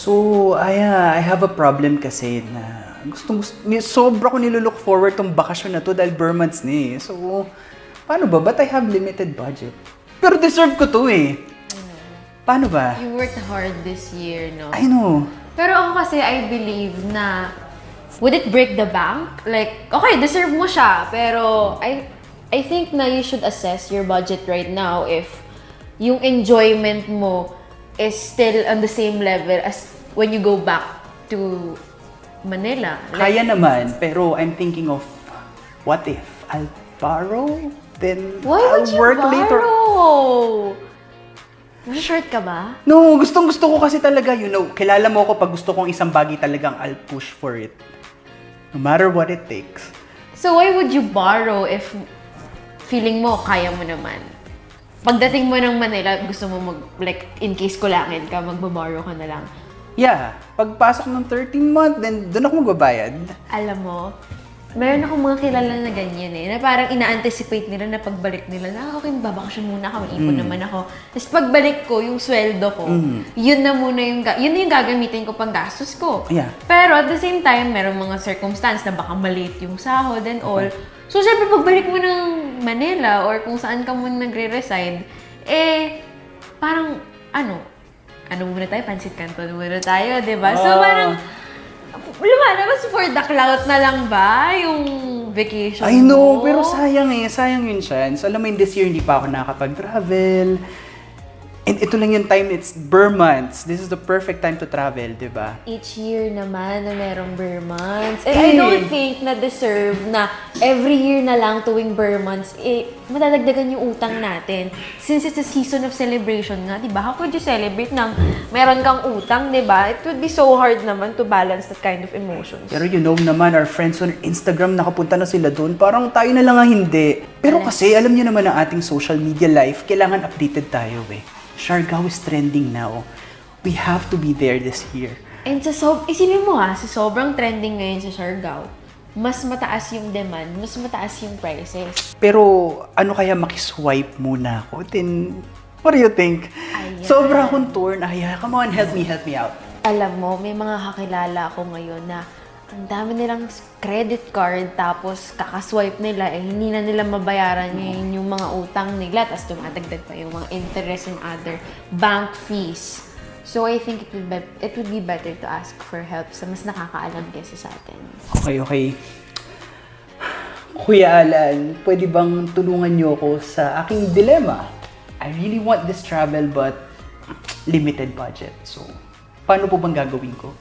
So, I have a problem kasi na sobra ko nilook forward tong bakasyon na to dahil Burr months ni. So, paano ba? But I have limited budget. Pero deserve ko to eh. Paano ba? You worked hard this year, no? I know. Pero ako kasi, I believe na would it break the bank? Like, okay, deserve mo siya. Pero I think na you should assess your budget right now if yung enjoyment mo is still on the same level as when you go back to Manila. Like, Kaya naman, pero I'm thinking of what if I'll borrow? Then why I'll would you work later. borrow? Short ka ba? No, gustong-gusto ko kasi talaga, kilala mo ako pag gusto kong isang bagay talagang I'll push for it. No matter what it takes. So why would you borrow if feeling mo kaya mo naman? Pagdating mo ng Manila, gusto mo like, in case kulangin ka, magbaborrow ka na lang. Yeah, pagpasok ng 13th month, then doon ako magbabayad. Alam mo, meron akong mga kilala na ganyan eh, na parang ina-anticipate nila na pagbalik nila na, okay, babakasyon muna ako, ipon naman ako. Tapos pagbalik ko, yung sweldo ko, yun na yung gagamitin ko pang gastos ko. Yeah. Pero at the same time, meron mga circumstance na baka maliit yung sahod and all. So, syempre, pagbalik mo ng Manila or kung saan ka muna nagre-reside, parang, ano muna tayo? Pansit Canton muna tayo, di ba? So, parang, lumalabas for the clout na lang ba yung vacation I know, mo? pero sayang yun chance. Alam mo, in this year, hindi pa ako nakakapag-travel. And ito lang yung time, it's Burr months. This is the perfect time to travel, di ba? Each year naman na merong Burr months. And I don't think na deserve na every year na lang tuwing Burr months, madadagdagan yung utang natin. Since it's a season of celebration nga, di ba? How could you celebrate nang meron kang utang, di ba? It would be so hard naman to balance that kind of emotions. Pero naman, our friends on Instagram, nakapunta na sila doon. Parang tayo na lang ang hindi. Pero kasi, alam niyo naman ang ating social media life, kailangan updated tayo eh. Siargao is trending now. We have to be there this year. And isipin mo sa sobrang trending ngayon sa Siargao, mas mataas yung demand, mas mataas yung prices. Pero ano kaya makiswipe muna ako? Then, what do you think? Ayan. Sobra akong torn. Come on, help me out. Alam mo, may mga kakilala ako ngayon na ang dami nilang credit card tapos kakaswipe nila hindi na nila mabayaran ngayon yung mga utang nila tapos dumadagdag pa yung mga interest and other bank fees. So I think it would be better to ask for help sa mas nakakaalam kaysa sa atin. Okay. Kuya Alan, pwede bang tulungan niyo ako sa aking dilemma? I really want this travel but limited budget. So, paano po bang gagawin ko?